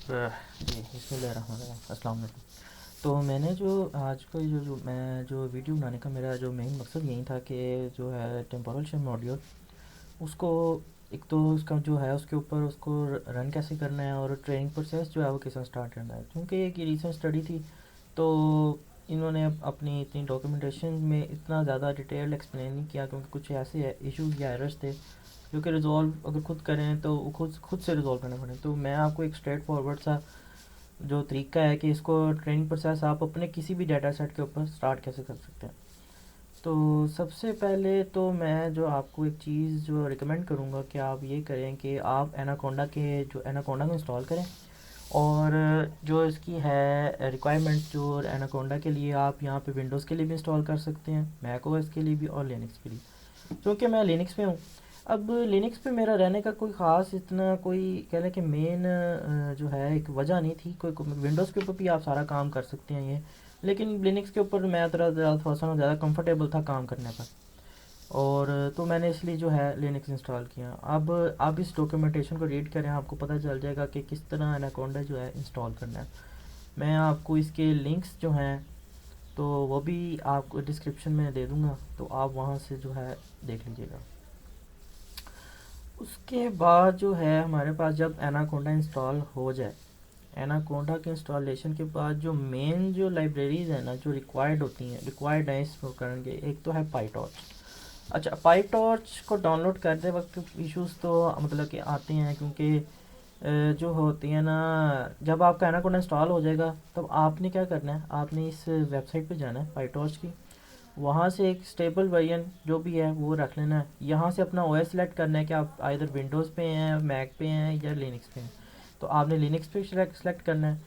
जी बिस्मिल्लाहिर्रहमानिर्रहीम। अस्सलाम वालेकुम। तो मैंने जो आज का जो वीडियो बनाने का मेरा जो मेन मकसद यही था कि जो है टेम्पोरल शिफ्ट मॉड्यूल उसको एक तो उसका जो है उसके ऊपर उसको रन कैसे करना है और ट्रेनिंग प्रोसेस जो है वो कैसे स्टार्ट करना है, क्योंकि एक रीसेंट स्टडी थी। तो इन्होंने अपनी इतनी डॉक्यूमेंटेशन में इतना ज़्यादा डिटेल एक्सप्लेन नहीं किया, क्योंकि कुछ ऐसे इश्यूज या एरर्स थे जो कि रिजॉल्व अगर खुद करें तो वो खुद से रिजॉल्व करना पड़े। तो मैं आपको एक स्ट्रेट फॉरवर्ड सा जो तरीका है कि इसको ट्रेनिंग प्रोसेस आप अपने किसी भी डाटा सेट के ऊपर स्टार्ट कैसे कर सकते हैं। तो सबसे पहले तो मैं जो आपको एक चीज़ जो रिकमेंड करूँगा कि आप ये करें कि आप एनाकोंडा को इंस्टॉल करें। और जो इसकी है रिक्वायरमेंट्स जो एनाकोंडा के लिए आप यहाँ पे विंडोज़ के लिए भी इंस्टॉल कर सकते हैं, मैक ओएस के लिए भी और लिनक्स के लिए। क्योंकि मैं लिनक्स पे हूँ। अब लिनक्स पे मेरा रहने का कोई ख़ास इतना कोई कह लें कि मेन जो है एक वजह नहीं थी। कोई विंडोज़ के ऊपर भी आप सारा काम कर सकते हैं ये, लेकिन लिनक्स के ऊपर मैं थोड़ा सा ज़्यादा कंफर्टेबल था काम करने पर। और तो मैंने इसलिए जो है लिनक्स इंस्टॉल किया। अब आप इस डॉक्यूमेंटेशन को रीड करें, आपको पता चल जाएगा कि किस तरह एनाकोंडा जो है इंस्टॉल करना है। मैं आपको इसके लिंक्स जो हैं तो वो भी आपको डिस्क्रिप्शन में दे दूँगा, तो आप वहाँ से जो है देख लीजिएगा। उसके बाद जो है हमारे पास जब एनाकोंडा इंस्टॉल हो जाए, एनाकोंडा के इंस्टॉलेशन के बाद जो मेन जो लाइब्रेरीज़ हैं ना जो रिक्वायर्ड हैं इस उपकरण के, एक तो है पाईटॉर्च। अच्छा, पाईटॉर्च को डाउनलोड करते वक्त इश्यूज तो मतलब कि आते हैं, क्योंकि जो होती है ना, जब आपका एनाकोंडा इंस्टॉल हो जाएगा तब आपने क्या करना है, आपने इस वेबसाइट पे जाना है पाईटॉर्च की। वहाँ से एक स्टेबल वर्जन जो भी है वो रख लेना है। यहाँ से अपना ओएस सेलेक्ट करना है कि आप आइदर विंडोज़ पे हैं, मैक पे हैं या लिनक्स पे हैं। तो आपने लिनक्स पे सेलेक्ट करना है।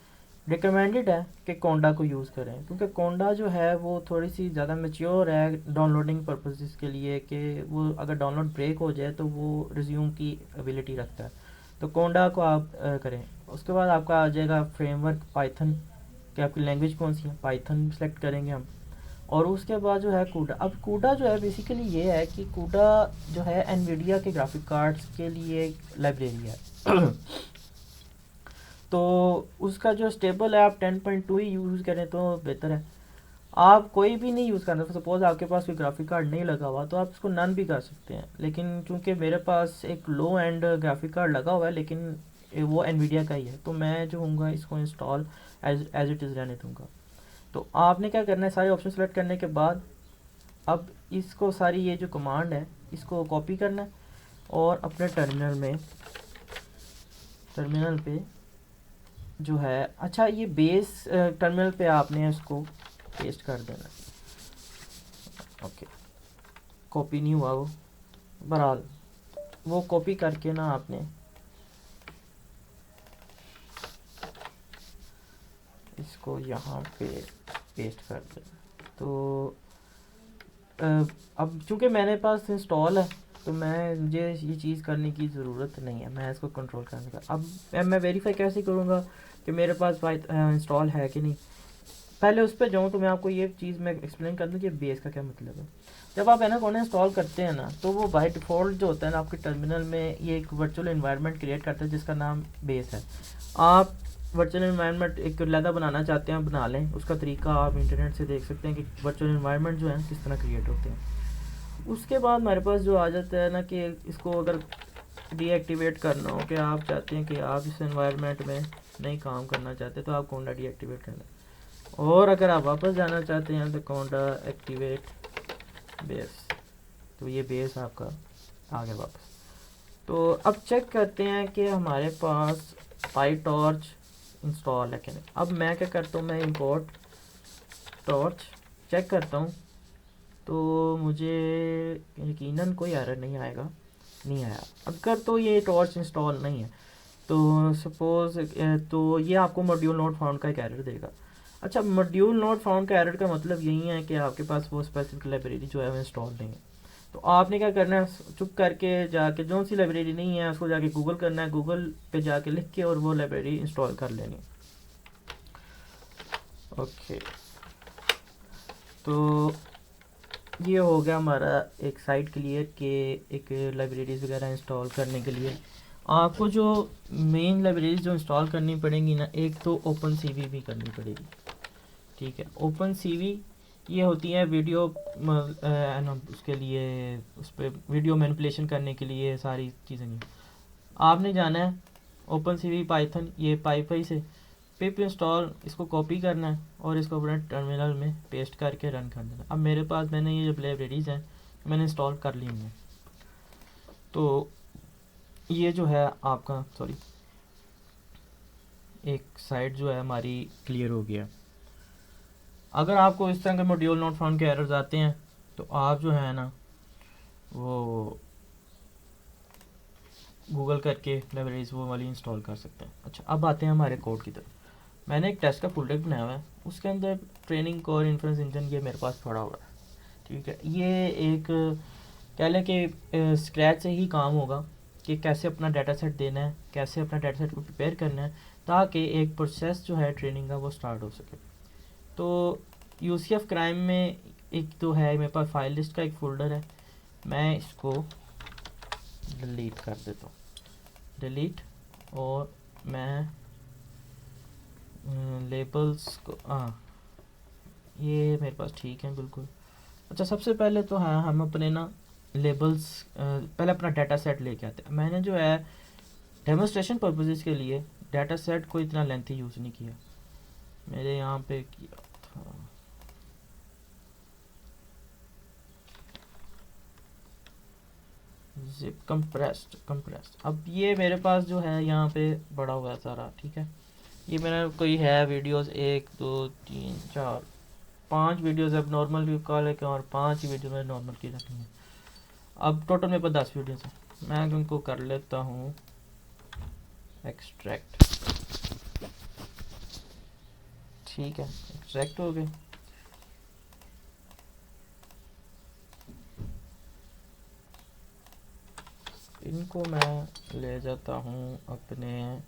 रिकमेंडेड है कि कोंडा को यूज़ करें, क्योंकि कोंडा जो है वो थोड़ी सी ज़्यादा मेच्योर है डाउनलोडिंग पर्पसेस के लिए, कि वो अगर डाउनलोड ब्रेक हो जाए तो वो रिज्यूम की एबिलिटी रखता है। तो कोंडा को आप करें। उसके बाद आपका आ जाएगा फ्रेमवर्क पाइथन, कि आपकी लैंग्वेज कौन सी है, पाइथन सेलेक्ट करेंगे हम। और उसके बाद जो है कूडा। अब कूडा जो है बेसिकली ये है कि कूडा जो है एनवीडिया के ग्राफिक कार्ड्स के लिए एक लाइब्रेरी है। तो उसका जो स्टेबल है आप 10.2 ही यूज़ करें तो बेहतर है। आप कोई भी नहीं यूज़ करना, सपोज़ आपके पास कोई ग्राफिक कार्ड नहीं लगा हुआ तो आप इसको नन भी कर सकते हैं, लेकिन चूंकि मेरे पास एक लो एंड ग्राफिक कार्ड लगा हुआ है लेकिन वो एनवीडिया का ही है, तो मैं जो हूँगा इसको इंस्टॉल एज इट इज़ रहने दूँगा। तो आपने क्या करना है, सारे ऑप्शन सेलेक्ट करने के बाद अब इसको सारी ये जो कमांड है इसको कॉपी करना है और अपने टर्मिनल पे जो है, अच्छा ये बेस टर्मिनल पे आपने इसको पेस्ट कर देना है। ओके, कॉपी नहीं हुआ वो, बहरहाल वो कॉपी करके ना आपने इसको यहाँ पे पेस्ट कर देना। तो अब चूंकि मेरे पास इंस्टॉल है तो मुझे ये चीज़ करने की ज़रूरत नहीं है, मैं इसको कंट्रोल करने का। अब मैं वेरीफाई कैसे करूँगा कि मेरे पास इंस्टॉल है कि नहीं। पहले उस पर जाऊँ तो मैं आपको ये चीज़ मैं एक्सप्लेन कर दूँ कि बेस का क्या मतलब है। जब आप एनाकोंडा इंस्टॉल करते हैं ना तो वो बाय डिफ़ॉल्ट जो होता है ना आपके टर्मिनल में ये एक वर्चुअल एनवायरनमेंट क्रिएट करता है जिसका नाम बेस है। आप वर्चुअल एनवायरनमेंट एक लैदा बनाना चाहते हैं, बना लें। उसका तरीका आप इंटरनेट से देख सकते हैं कि वर्चुअल एनवायरनमेंट जो है किस तरह क्रिएट होते हैं। उसके बाद हमारे पास जो आ जाता है ना कि इसको अगर डीएक्टिवेट करना हो, कि आप चाहते हैं कि आप इस एनवायरनमेंट में नहीं काम करना चाहते तो आप कोंडा डीएक्टिवेट कर लें। और अगर आप वापस जाना चाहते हैं तो कोंडा एक्टिवेट बेस, तो ये बेस आपका आ गया वापस। तो अब चेक करते हैं कि हमारे पास पाईटॉर्च इंस्टॉल है कि नहीं। अब मैं क्या करता हूँ, मैं इंपोर्ट टॉर्च चेक करता हूँ तो मुझे यकीनन कोई एरर नहीं आएगा, नहीं आया। अगर तो ये टॉर्च इंस्टॉल नहीं है तो सपोज़ तो ये आपको मॉड्यूल नॉट फाउंड का एक एरर देगा। अच्छा, मॉड्यूल नॉट फाउंड का एरर का मतलब यही है कि आपके पास वो स्पेसिफिक लाइब्रेरी जो है वो इंस्टॉल नहीं है। तो आपने क्या करना है, चुप करके जाके जो सी लाइब्रेरी नहीं है उसको जाके गूगल करना है, गूगल पे जाके लिख के और वो लाइब्रेरी इंस्टॉल कर लेनी। ओके, तो ये हो गया हमारा एक साइट क्लियर के एक लाइब्रेरीज वगैरह इंस्टॉल करने के लिए। आपको जो मेन लाइब्रेरीज जो इंस्टॉल करनी पड़ेंगी ना, एक तो ओपन सीवी भी करनी पड़ेगी, ठीक है। ओपन सीवी ये होती है वीडियो ना, उसके लिए उस पर वीडियो मैनिपुलेशन करने के लिए सारी चीज़ें नहीं। आपने जाना है ओपन सीवी पाइथन, ये पाई से पिप इंस्टॉल, इसको कॉपी करना है और इसको अपने टर्मिनल में पेस्ट करके रन कर देना। अब मेरे पास मैंने ये जो लाइब्रेरीज़ हैं मैंने इंस्टॉल कर ली हैं, तो ये जो है आपका एक साइट जो है हमारी क्लियर हो गया। अगर आपको इस तरह के मॉड्यूल नॉट फाउंड के एरर्स आते हैं तो आप जो है ना वो गूगल करके लाइब्रेरीज वो वाली इंस्टॉल कर सकते हैं। अच्छा, अब आते हैं हमारे कोड की तरफ। मैंने एक टेस्ट का फोल्डर बनाया हुआ है, उसके अंदर ट्रेनिंग कोर इन्फ्रेंस इंजन ये मेरे पास पड़ा हुआ है, ठीक है। ये एक कह लें कि स्क्रैच से ही काम होगा कि कैसे अपना डाटा सेट देना है, कैसे अपना डाटा सेट को प्रिपेयर करना है ताकि एक प्रोसेस जो है ट्रेनिंग का वो स्टार्ट हो सके। तो यूसीएफ क्राइम में एक तो है मेरे पास फाइल लिस्ट का एक फ़ोल्डर है, मैं इसको डिलीट कर देता हूँ, डिलीट, और मैं लेबल्स को ये मेरे पास ठीक है बिल्कुल। अच्छा, सबसे पहले तो हाँ हम अपने ना लेबल्स पहले अपना डाटा सेट लेके आते हैं। मैंने जो है डेमोस्ट्रेशन पर्पसेस के लिए डाटा सेट को इतना लेंथी यूज़ नहीं किया, मेरे यहाँ पे किया था जिप कंप्रेस्ड। अब ये मेरे पास जो है यहाँ पे बड़ा हुआ है सारा, ठीक है। ये मेरा कोई है वीडियोस 1 2 3 4 5 वीडियोस अब नॉर्मल व्यू कॉल है और 5 ही वीडियो मैंने नॉर्मल की रखनी है। अब टोटल मेरे पास 10 वीडियोस है, मैं उनको कर लेता हूँ एक्सट्रैक्ट, ठीक है, एक्सट्रैक्ट हो गए। इनको मैं ले जाता हूँ अपने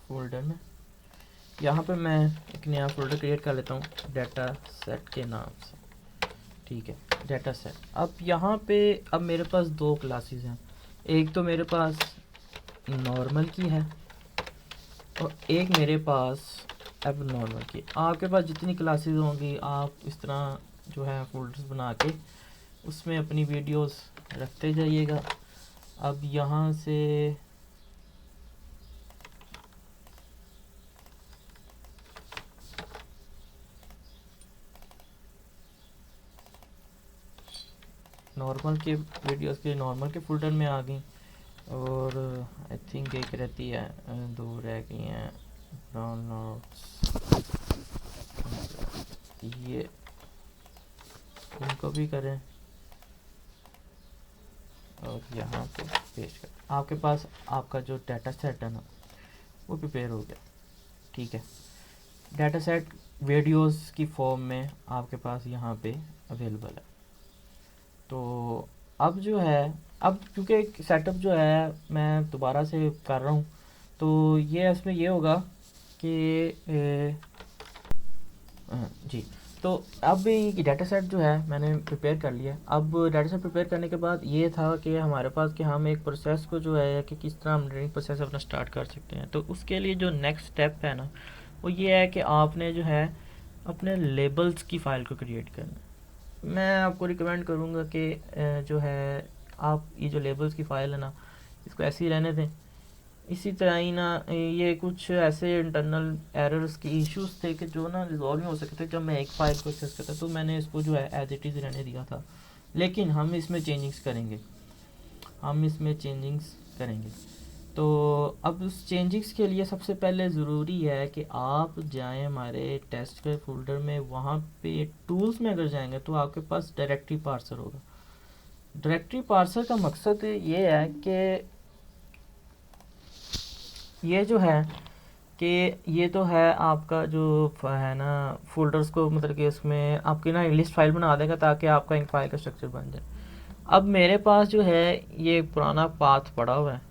फोल्डर में, यहाँ पे मैं एक नया फोल्डर क्रिएट कर लेता हूँ डाटा सेट के नाम से, ठीक है, डाटा सेट। अब यहाँ पे अब मेरे पास 2 क्लासेस हैं, एक तो मेरे पास नॉर्मल की है और एक मेरे पास अब नॉर्मल की। आपके पास जितनी क्लासेस होंगी आप इस तरह जो है फोल्डर्स बना के उसमें अपनी वीडियोस रखते जाइएगा। अब यहाँ से नॉर्मल के वीडियोस के नॉर्मल के फोल्डर में आ गई, और आई थिंक एक रहती है 2 रह गई हैं डाउनलोड्स, ये इनको भी करें और यहाँ पे पेस्ट करें। आपके पास आपका जो डाटा सेट है ना वो प्रिपेयर हो गया, ठीक है। डाटा सेट वीडियोस की फॉर्म में आपके पास यहाँ पे अवेलेबल है। तो अब जो है, अब क्योंकि सेटअप जो है मैं दोबारा से कर रहा हूँ, तो ये इसमें ये होगा कि जी, तो अब ये डाटा सेट जो है मैंने प्रिपेयर कर लिया। अब डाटा सेट प्रिपेयर करने के बाद ये था कि हमारे पास कि हम एक प्रोसेस को जो है कि किस तरह हम लर्निंग प्रोसेस अपना स्टार्ट कर सकते हैं। तो उसके लिए जो नेक्स्ट स्टेप है ना वो ये है कि आपने जो है अपने लेबल्स की फ़ाइल को क्रिएट करना। मैं आपको रिकमेंड करूँगा कि जो है आप ये जो लेबल्स की फ़ाइल है ना इसको ऐसे ही रहने दें। इसी तरह ही ना ये कुछ ऐसे इंटरनल एरर्स के इश्यूज थे कि जो ना रिजॉल्व नहीं हो सके थे जब मैं एक फ़ाइल को एक्सेस करता, तो मैंने इसको जो है एज इट इज़ रहने दिया था। लेकिन हम इसमें चेंजिंग्स करेंगे। तो अब उस चेंजिंग्स के लिए सबसे पहले ज़रूरी है कि आप जाएं हमारे टेस्ट के फोल्डर में, वहाँ पे टूल्स में अगर जाएंगे तो आपके पास डायरेक्टरी पार्सर होगा। डायरेक्टरी पार्सर का मकसद ये है कि ये जो है कि ये तो है आपका जो है ना फोल्डर्स को मतलब कि उसमें आपकी ना लिस्ट फाइल बना देगा ताकि आपका एक फाइल का स्ट्रक्चर बन जाए। अब मेरे पास जो है ये पुराना पाथ पड़ा हुआ है।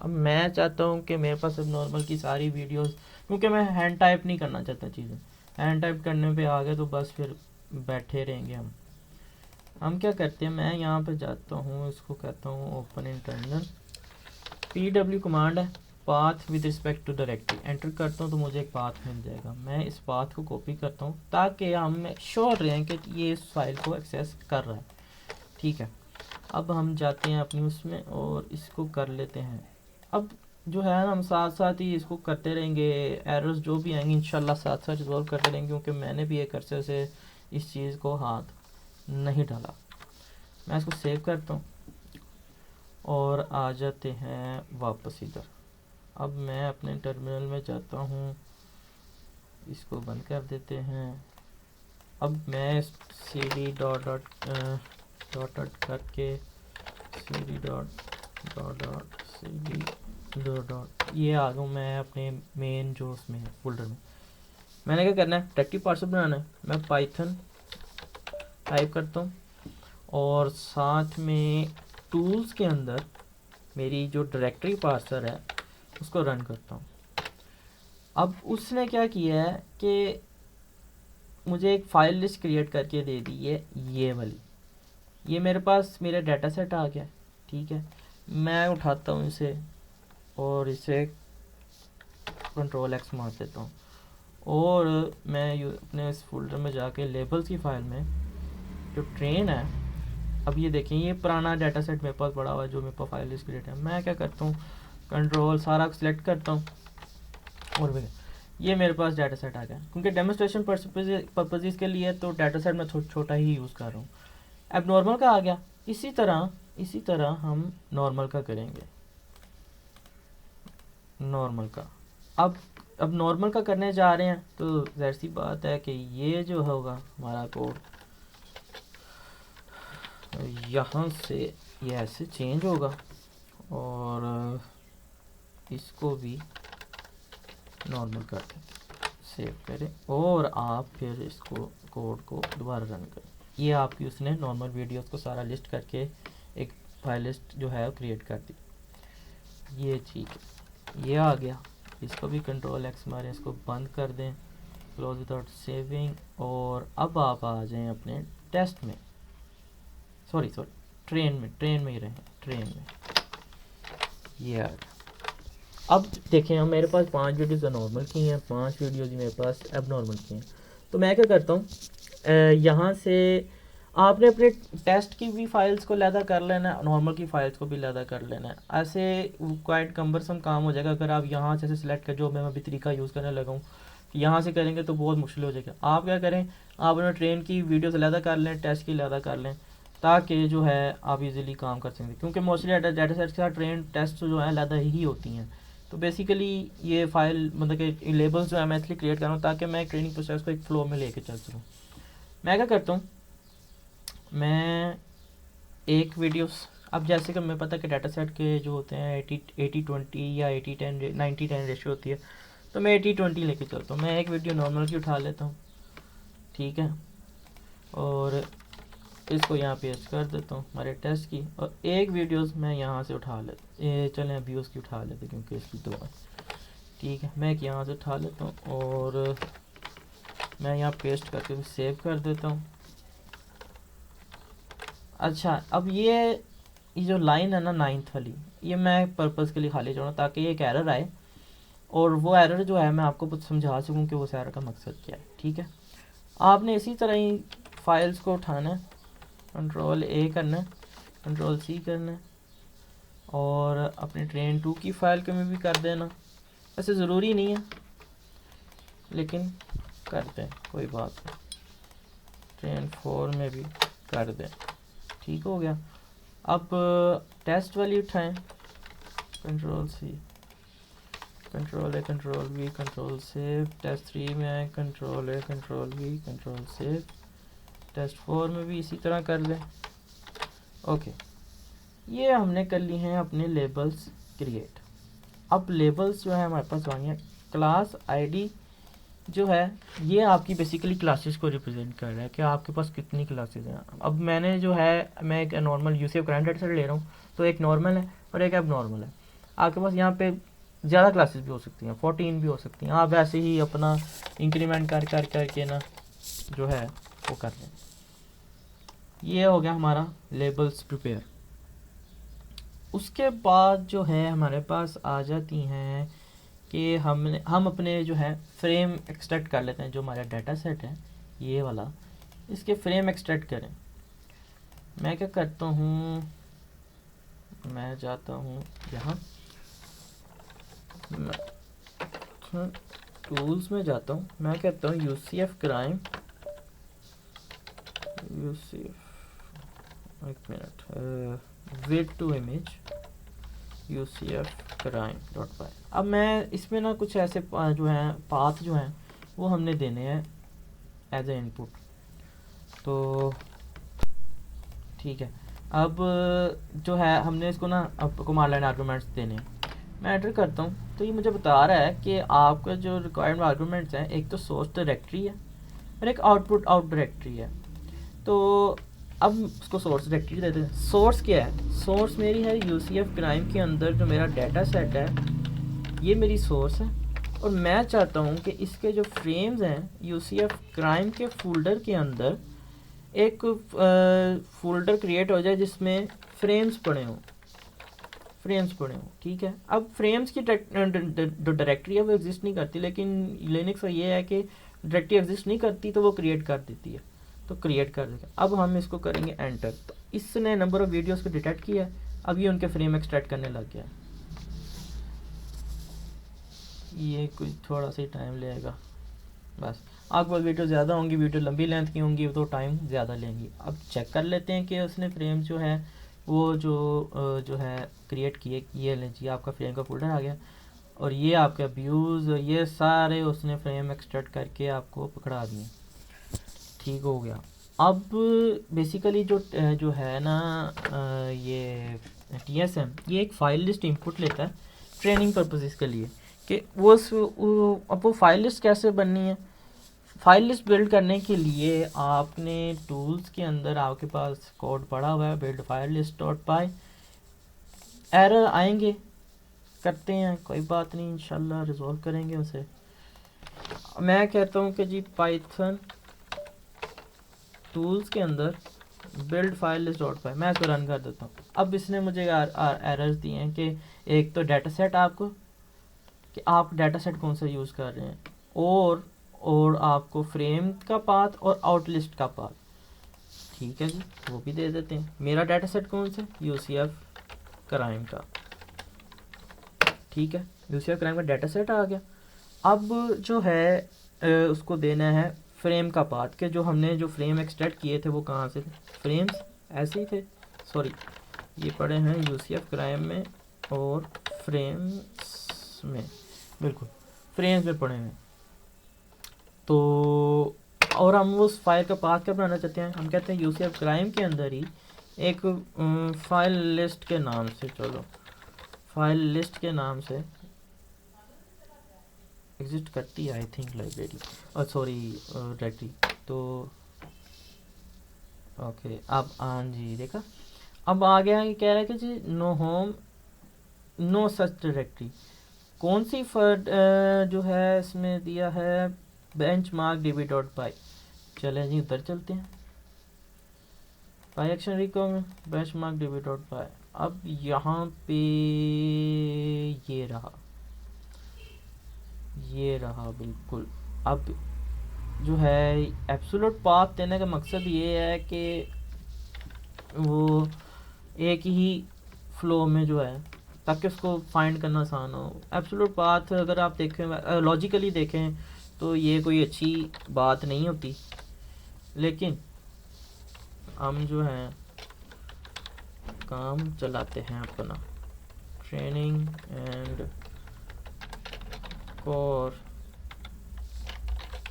अब मैं चाहता हूँ कि मेरे पास अब नॉर्मल की सारी वीडियोस, क्योंकि मैं हैंड टाइप नहीं करना चाहता चीज़ें, हैंड टाइप करने पे आ गए तो बस फिर बैठे रहेंगे हम। हम क्या करते हैं, मैं यहाँ पे जाता हूँ, इसको कहता हूँ ओपन इंटरनल, pw कमांड है, path with respect to directory, enter करता हूँ तो मुझे एक पाथ मिल जाएगा। मैं इस पाथ को कॉपी करता हूँ ताकि हम श्योर रहें कि ये इस फाइल को एक्सेस कर रहा है। ठीक है, अब हम जाते हैं अपनी उसमें और इसको कर लेते हैं। अब जो है ना, हम साथ साथ ही इसको करते रहेंगे, एरर्स जो भी आएंगे इंशाल्लाह साथ साथ रिजॉल्व करते रहेंगे, क्योंकि मैंने भी एक अरसे से इस चीज़ को हाथ नहीं डाला। मैं इसको सेव करता हूँ और आ जाते हैं वापस इधर। अब मैं अपने टर्मिनल में जाता हूँ, इसको बंद कर देते हैं। अब मैं cd डॉट डॉट करके cd डॉट cd डॉट ये आ गया मैं अपने मेन जो उसमें है फोल्डर में। मैंने क्या करना है, डायरेक्टरी पार्सर बनाना है। मैं पाइथन टाइप करता हूँ और साथ में टूल्स के अंदर मेरी जो डायरेक्टरी पार्सर है उसको रन करता हूँ। अब उसने क्या किया है कि मुझे एक फाइल लिस्ट क्रिएट करके दे दी है, ये वाली। ये मेरे पास मेरा डाटा सेट आ गया। ठीक है, मैं उठाता हूँ इसे और इसे कंट्रोल एक्स मार देता हूँ और मैं अपने इस फोल्डर में जाके लेबल्स की फाइल में जो ट्रेन है, अब ये देखें ये पुराना डाटा सेट मेरे पास पड़ा हुआ है जो मेरे पास फाइल लिस्ट क्रिएट है। मैं क्या करता हूँ, कंट्रोल सारा सेलेक्ट करता हूँ और ये मेरे पास डाटा सेट आ गया। क्योंकि डेमोस्ट्रेशन पर्पजेज़ के लिए तो डाटा सेट मैं छोटा ही यूज़ कर रहा हूँ। अब नॉर्मल का आ गया। इसी तरह हम नॉर्मल का करेंगे, नॉर्मल का। अब नॉर्मल का करने जा रहे हैं तो ज़ाहिर सी बात है कि ये जो होगा हमारा कोड यहाँ से ये ऐसे चेंज होगा और इसको भी नॉर्मल कर दें, सेव करें और आप फिर इसको कोड को दोबारा रन करें। ये आपकी उसने नॉर्मल वीडियोस को सारा लिस्ट करके एक फाइल लिस्ट जो है क्रिएट कर दी। ये ठीक है, ये आ गया। इसको भी कंट्रोल एक्स मारें, इसको बंद कर दें, क्लोज विदाउट सेविंग। और अब आप आ जाएं अपने टेस्ट में, सॉरी ट्रेन में ही रहें, ट्रेन में। ये आ गया। अब देखें, हम मेरे पास 5 वीडियोज़ नॉर्मल की हैं, 5 वीडियोज़ मेरे पास अब नॉर्मल की हैं। तो मैं क्या करता हूँ, यहाँ से आपने अपने टेस्ट की भी फाइल्स को लैदा कर लेना है, नॉर्मल की फाइल्स को भी लैदा कर लेना है। ऐसे क्वाइट कम्बरसम काम हो जाएगा अगर आप यहाँ से सिलेक्ट कर, जो मैं अभी तरीका यूज़ करने लगा हूँ, यहाँ से करेंगे तो बहुत मुश्किल हो जाएगा। आप क्या करें, आप अपने ट्रेन की वीडियोस लैदा कर लें, टेस्ट की लैदा कर लें, ताकि जो है आप इजीली काम कर सकें। क्योंकि मोस्टली डाटा सेट के साथ ट्रेन टेस्ट जो है लैदा ही होती हैं। तो बेसिकली ये फाइल मतलब कि लेबल्स जो है मैं इसलिए क्रिएट कर रहा हूँ ताकि मैं ट्रेनिंग प्रोसेस को एक फ़्लो में लेके चल सकूँ। मैं क्या करता हूँ, मैं एक वीडियोस, अब जैसे कि मैं पता कि डाटा सेट के जो होते हैं 80-20 या 80-10 90-10 रेशियो होती है, तो मैं 80-20 लेके चलता हूँ। मैं एक वीडियो नॉर्मल की उठा लेता हूँ, ठीक है, और इसको यहाँ पेस्ट कर देता हूँ हमारे टेस्ट की, और एक वीडियोस मैं यहाँ से उठा लेता, ये चलें अभी उसकी उठा लेते क्योंकि इसकी दो है। ठीक है, मैं एक यहाँ से उठा लेता हूँ और मैं यहाँ पेस्ट करके सेव कर देता हूँ। अच्छा, अब ये जो लाइन है ना 9th वाली, ये मैं पर्पज़ के लिए खाली छोड़ा ताकि ये एक एरर आए और वो एरर जो है मैं आपको कुछ समझा सकूँ कि उस एरर का मकसद क्या है। ठीक है, आपने इसी तरह ही फाइल्स को उठाना है, कंट्रोल ए करना है, कंट्रोल सी करना है और अपने ट्रेन 2 की फाइल के में भी कर देना। वैसे ज़रूरी नहीं है लेकिन करते हैं, कोई बात नहीं। ट्रेन 4 में भी कर दें, ठीक हो गया। अब टेस्ट वाली उठाएं, control C, control A, control V, control save. Test 3 में आए, control A, control V, control save. Test 4 में भी इसी तरह कर लें। ओके, ये हमने कर ली हैं अपने लेबल्स क्रिएट। अब लेबल्स जो है हमारे पास आ गए। क्लास आईडी जो है ये आपकी बेसिकली क्लासेस को रिप्रेजेंट कर रहा है कि आपके पास कितनी क्लासेस हैं। अब मैंने जो है, मैं एक normal UCF current data set ले रहा हूँ, तो एक नॉर्मल है और एक अब नॉर्मल है। आपके पास यहाँ पे ज़्यादा क्लासेस भी हो सकती हैं, 14 भी हो सकती हैं। आप ऐसे ही अपना इंक्रीमेंट करके ना जो है वो कर लें। ये हो गया हमारा लेबल्स प्रिपेयर। उसके बाद जो है हमारे पास आ जाती हैं कि हम अपने जो है फ्रेम एक्सट्रैक्ट कर लेते हैं। जो हमारा डाटा सेट है ये वाला, इसके फ्रेम एक्सट्रैक्ट करें। मैं क्या करता हूँ, मैं जाता हूँ यहाँ टूल्स में जाता हूँ, मैं कहता हूँ UCF क्राइम, एक minute, wait to image UCF crime dot py. अब मैं इसमें ना कुछ ऐसे जो हैं पाथ जो हैं वो हमने देने हैं एज ए इनपुट। तो ठीक है, अब जो है हमने इसको ना अब कमांड लाइन आर्गूमेंट्स देने हैं। मैं एंटर करता हूँ तो ये मुझे बता रहा है कि आपका जो रिक्वायर्ड आर्गूमेंट्स हैं, एक तो सोर्स डायरेक्टरी है और एक आउटपुट आउट डायरेक्टरी है। तो अब उसको सोर्स डायरेक्टरी देते हैं। सोर्स क्या है? सोर्स मेरी है UCF क्राइम के अंदर जो मेरा डाटा सेट है, ये मेरी सोर्स है। और मैं चाहता हूँ कि इसके जो फ्रेम्स हैं UCF क्राइम के फोल्डर के अंदर एक फोल्डर क्रिएट हो जाए जिसमें फ्रेम्स पड़े हों, ठीक है। अब फ्रेम्स की जो डायरेक्टरी है वो एग्जिस्ट नहीं करती, लेकिन लिनक्स का ये है कि डायरेक्टरी एग्जिस्ट नहीं करती तो वो क्रिएट कर देती है, तो क्रिएट कर देगा। अब हम इसको करेंगे एंटर, तो इसने नंबर ऑफ वीडियोस को डिटेक्ट किया। अब ये उनके फ्रेम एक्सट्रैक्ट करने लग गया। ये कुछ थोड़ा सा टाइम लेगा बस। आपको वीडियो ज़्यादा होंगी, वीडियो लंबी लेंथ की होंगी तो टाइम ज़्यादा लेंगी। अब चेक कर लेते हैं कि उसने फ्रेम जो है वो जो है क्रिएट किए। ये लीजिए आपका फ्रेम का फोल्डर आ गया और ये आपके व्यूज़ ये सारे उसने फ्रेम एक्सट्रैक्ट करके आपको पकड़ा दिए। ठीक हो गया। अब बेसिकली जो है ना ये TSM ये एक फाइल लिस्ट इनपुट लेता है ट्रेनिंग पर्पसेस के लिए कि अब वो फाइल लिस्ट कैसे बननी है। फाइल लिस्ट बिल्ड करने के लिए आपने टूल्स के अंदर आपके पास कोड पड़ा हुआ है, बिल्ड फाइल लिस्ट डॉट पाई। एरर आएंगे, करते हैं, कोई बात नहीं, इंशाल्लाह रिजॉल्व करेंगे उसे। मैं कहता हूँ कि जी पाइथन टूल्स के अंदर बिल्ड फाइल लिस्ट डॉट पाई, मैं इसको रन कर देता हूँ। अब इसने मुझे एरर्स दिए हैं कि एक तो डाटा सेट आपको, कि आप डाटा सेट कौन सा यूज़ कर रहे हैं, और आपको फ्रेम का पाथ और आउटलिस्ट का पाथ। ठीक है जी, वो भी दे देते हैं। मेरा डाटा सेट कौन सा? UCF क्राइम का। ठीक है, UCF क्राइम का डाटा सेट आ गया। अब जो है उसको देना है फ्रेम का पाथ, के जो हमने जो फ्रेम एक्सट्रैक्ट किए थे वो कहाँ से थे? फ्रेम्स ऐसे ही थे, सॉरी ये पड़े हैं UCF क्राइम में और फ्रेम्स में, बिल्कुल फ्रेम्स में पड़े हैं। तो और हम उस फाइल का पाथ क्या बनाना चाहते हैं? हम कहते हैं UCF क्राइम के अंदर ही एक फाइल लिस्ट के नाम से, चलो फाइल लिस्ट के नाम से एग्जिस्ट करती है आई थिंक लाइब्रेरी, और सॉरी डायरेक्टरी। तो ओके, अब हाँ जी देखा, अब आ गया है, कह रहा है कि जी no home no such directory. कौन सी जो है इसमें दिया है बेंचमार्क db डॉट पाई। चलें जी उधर चलते हैं, पाई एक्शन रिको में बेंचमार्क db डॉट पाई। अब यहाँ पे ये रहा बिल्कुल। अब जो है एब्सोल्यूट पाथ देने का मकसद ये है कि वो एक ही फ्लो में जो है, ताकि उसको फाइंड करना आसान हो। एब्सोल्यूट पाथ अगर आप देखें, लॉजिकली देखें तो ये कोई अच्छी बात नहीं होती, लेकिन हम जो है काम चलाते हैं अपना training and core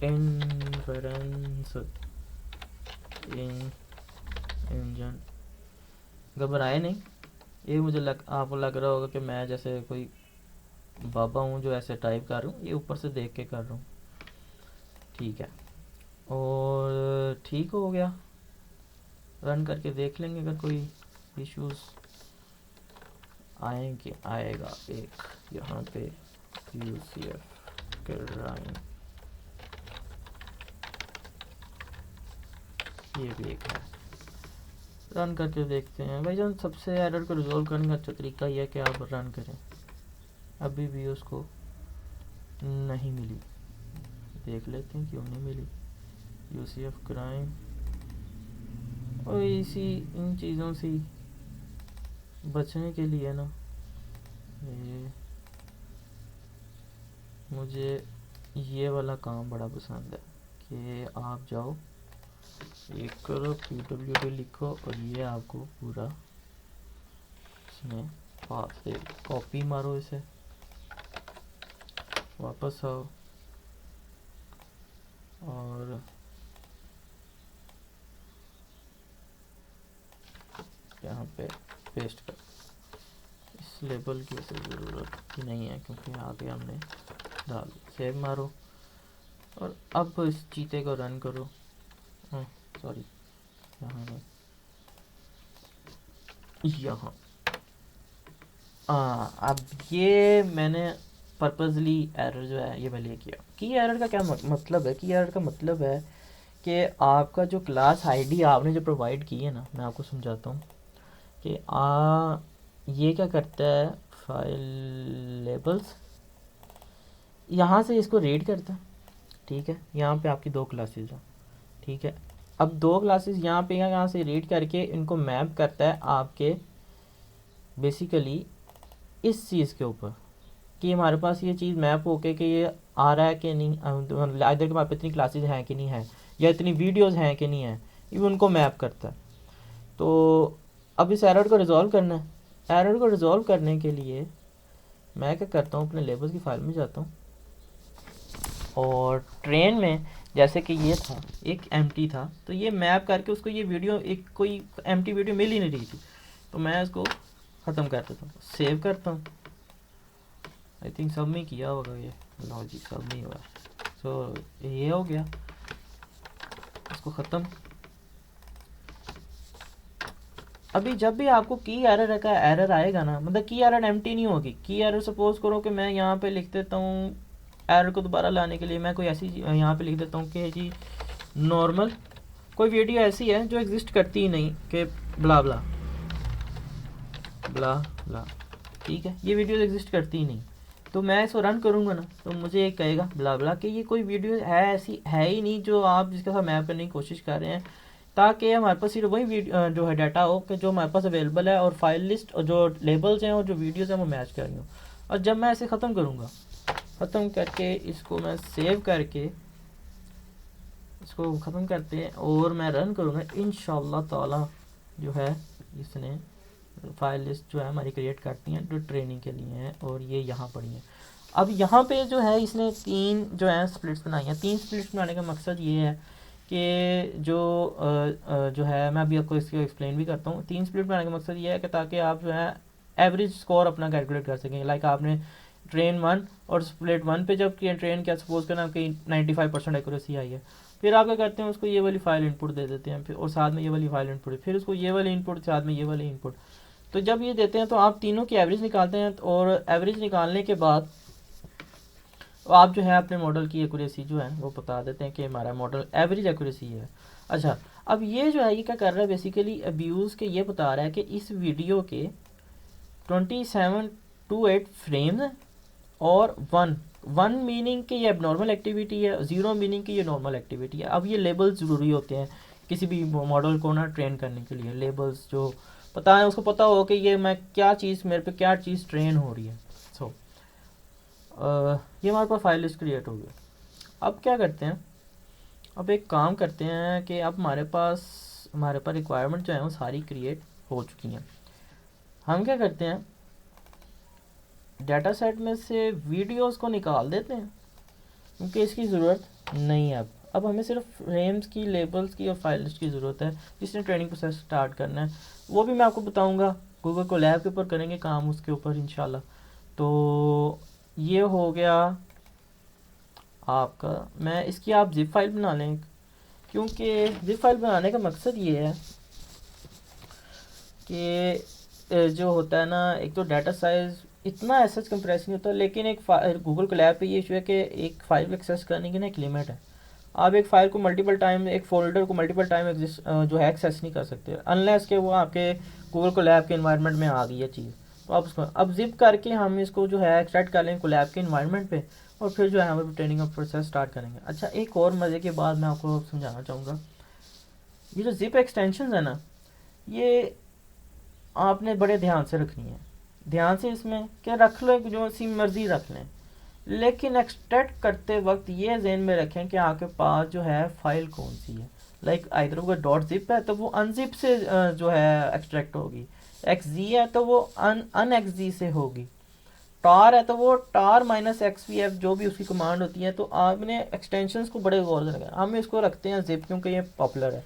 inference engine. घबराए नहीं, ये मुझे आपको लग रहा होगा कि मैं जैसे कोई बाबा हूँ जो ऐसे टाइप कर रहा हूँ, ये ऊपर से देख के कर रहा हूँ। ठीक है, और ठीक हो गया, रन करके देख लेंगे अगर कोई इश्यूज आएगा एक यहाँ पे UCF क्राइम, ये भी एक है। रन करके देखते हैं भाई जान। सबसे एरर को रिजॉल्व करने का अच्छा तरीका यह है कि आप रन करें। अभी भी उसको नहीं मिली, देख लेते हैं क्यों नहीं मिली। यूसीएफ क्राइम और इसी इन चीज़ों से बचने के लिए ना ये मुझे ये वाला काम बड़ा पसंद है कि आप जाओ एक करो pwd लिखो और ये आपको पूरा इसमें पास से कॉपी मारो, इसे वापस आओ और यहाँ पे पेस्ट कर। इस लेबल की वैसे ज़रूरत ही नहीं है क्योंकि आगे हमने डाल। सेव मारो और अब इस चीते को रन करो। सॉरी यहाँ नहीं, यहाँ। अब ये मैंने पर्पसली एरर जो है ये मैं ले किया। की एरर का क्या मतलब है? की एरर का मतलब है कि आपका जो क्लास आईडी आपने जो प्रोवाइड की है ना, मैं आपको समझाता हूँ कि ये क्या करता है, फाइल लेबल्स यहाँ से इसको रीड करता है, ठीक है। यहाँ पे आपकी दो क्लासेस हैं, ठीक है। अब दो क्लासेस यहाँ से रीड करके इनको मैप करता है आपके बेसिकली इस चीज़ के ऊपर कि हमारे पास ये चीज़ मैप होके कि ये आ रहा है कि नहीं, इधर के हमारे पास इतनी क्लासेस हैं कि नहीं है, या इतनी वीडियोस हैं कि नहीं है, ये उनको मैप करता है। तो अब इस एरर को रिजॉल्व करना है। एरर को रिजॉल्व करने के लिए मैं क्या करता हूँ, अपने लेबल्स की फाइल में जाता हूँ और ट्रेन में जैसे कि ये था एक एम्प्टी था, तो ये मैप करके उसको ये वीडियो एक कोई एम्प्टी वीडियो मिल ही नहीं रही थी, तो मैं इसको ख़त्म कर देता हूँ, सेव करता हूँ। आई थिंक सब में किया होगा ये, लो जी सब में हुआ। सो ये हो गया, इसको ख़त्म। अभी जब भी आपको की एरर का एरर आएगा ना, मतलब की एरर एम्प्टी नहीं होगी। की एरर सपोज करो कि मैं यहाँ पे लिख देता हूँ, एरर को दोबारा लाने के लिए मैं कोई ऐसी यहाँ पे लिख देता हूँ कि जी नॉर्मल कोई वीडियो ऐसी है जो एग्जिस्ट करती ही नहीं कि ब्ला ब्ला ब्ला ब्ला, ठीक है। ये वीडियो एग्जिस्ट करती ही नहीं, तो मैं इसको रन करूँगा ना तो मुझे एक कहेगा ब्ला ब्ला कि ये कोई वीडियो है ऐसी है ही नहीं जो आप जिसके साथ मैप करने की कोशिश कर रहे हैं, ताकि हमारे पास सिर्फ वही वीडियो जो है डाटा हो कि जो हमारे पास अवेलेबल है और फाइल लिस्ट और जो लेबल्स हैं और जो वीडियोस हैं वो मैच कर रही हूँ। और जब मैं इसे ख़त्म करूँगा, ख़त्म करके इसको मैं सेव करके इसको ख़त्म करते हैं और मैं रन करूँगा, इंशाल्लाह ताला जो है इसने फाइल लिस्ट जो है हमारी क्रिएट करती हैं जो ट्रेनिंग के लिए हैं और ये यहाँ पड़ी हैं। अब यहाँ पे जो है इसने तीन जो है स्प्लिट्स बनाई हैं। तीन स्प्लिट्स बनाने का मकसद ये है कि जो है मैं अभी आपको इसको एक्सप्लेन भी करता हूँ। तीन स्प्लिट बनाने का मकसद ये है कि ताकि आप जो है एवरेज स्कोर अपना कैलकुलेट कर सकें। लाइक आपने ट्रेन 1 और स्प्लिट 1 पे जब ट्रेन क्या सपोज करना आपकी 95% एक्यूरेसी आई है, फिर आप क्या करते हैं उसको ये वाली फाइल इनपुट दे देते हैं, फिर और साथ में ये वाली फाइल इनपुट, फिर उसको ये वाली इनपुट साथ में ये वाली इनपुट। तो जब ये देते हैं तो आप तीनों की एवरेज निकालते हैं और एवरेज निकालने के बाद आप जो है अपने मॉडल की एक्यूरेसी जो है वो बता देते हैं कि हमारा मॉडल एवरेज एक्यूरेसी है। अच्छा, अब ये जो है ये क्या कर रहा है बेसिकली अब्यूज़ के ये बता रहा है कि इस वीडियो के 27 to 8 फ्रेम्स हैं और 1 मीनिंग कि ये एबनॉर्मल एक्टिविटी है, 0 मीनिंग कि ये नॉर्मल एक्टिविटी है। अब ये लेबल्स ज़रूरी होते हैं किसी भी मॉडल को ना ट्रेन करने के लिए। लेबल्स जो पता है उसको पता हो कि ये मैं क्या चीज़ मेरे पे क्या चीज़ ट्रेन हो रही है। सो ये हमारे पास फाइल लिस्ट क्रिएट हो गया। अब क्या करते हैं, अब एक काम करते हैं कि अब हमारे पास रिक्वायरमेंट जो है वो सारी क्रिएट हो चुकी हैं। हम क्या करते हैं, डाटा सेट में से वीडियोस को निकाल देते हैं क्योंकि इसकी ज़रूरत नहीं है। अब हमें सिर्फ फ्रेम्स की, लेबल्स की और फाइल लिस्ट की ज़रूरत है जिसने ट्रेनिंग प्रोसेस स्टार्ट करना है। वो भी मैं आपको बताऊंगा, गूगल कोलैब के ऊपर करेंगे काम उसके ऊपर इंशाल्लाह। तो ये हो गया आपका। मैं इसकी आप जिप फाइल बना लें क्योंकि जिप फाइल बनाने का मकसद ये है कि जो होता है ना, एक तो डाटा साइज़ इतना एसएच कंप्रेस नहीं होता, लेकिन एक गूगल कोलैब पे ये इशू है कि एक फाइल एक्सेस करने की ना एक लिमिट है। आप एक फ़ाइल को मल्टीपल टाइम, एक फ़ोल्डर को मल्टीपल टाइम एग्जिस्ट जो है एक्सेस नहीं कर सकते अनलेस के वो आपके गूगल कोलैब के इन्वायरमेंट में आ गई है चीज़। तो आप उसको अब जिप करके हम इसको जो है एक्सट्रैक्ट कर लेंगे कोलैब के इन्वायरमेंट पे, और फिर जो है हम ट्रेनिंग का प्रोसेस स्टार्ट करेंगे। अच्छा, एक और मज़े की बात मैं आपको समझाना चाहूँगा। ये जो जिप एक्सटेंशन है ना, ये आपने बड़े ध्यान से रखनी है। ध्यान से इसमें क्या रख लो, जो सी मर्जी रख लें, लेकिन एक्सट्रैक्ट करते वक्त ये जहन में रखें कि आपके पास जो है फाइल कौन सी है। लाइक आइदर वो डॉट जिप है तो वो अनजिप से जो है एक्सट्रैक्ट होगी, एक्स जी है तो वो अन एक्स जी से होगी, टार है तो वो टार माइनस एक्स वी एफ जो भी उसकी कमांड होती है। तो आपने एक्सटेंशंस को बड़े गौर से रखें। हम इसको रखते हैं जिप क्योंकि ये पॉपुलर है।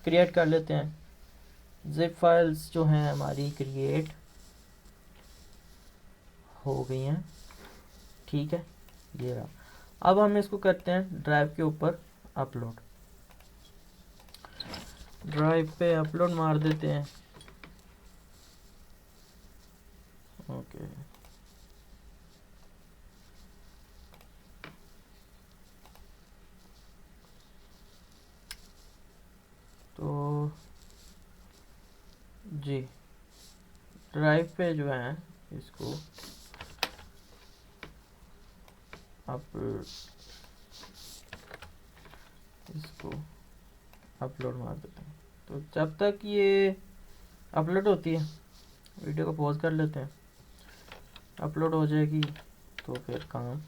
क्रिएट कर लेते हैं, जिप फाइल्स जो हैं हमारी क्रिएट हो गई हैं, ठीक है, ये रहा। अब हम इसको करते हैं ड्राइव के ऊपर अपलोड, ड्राइव पे अपलोड मार देते हैं। ओके, तो जी ड्राइव पे जो है इसको इसको अपलोड मार देते हैं। तो जब तक ये अपलोड होती है, वीडियो को पॉज कर लेते हैं, अपलोड हो जाएगी तो फिर काम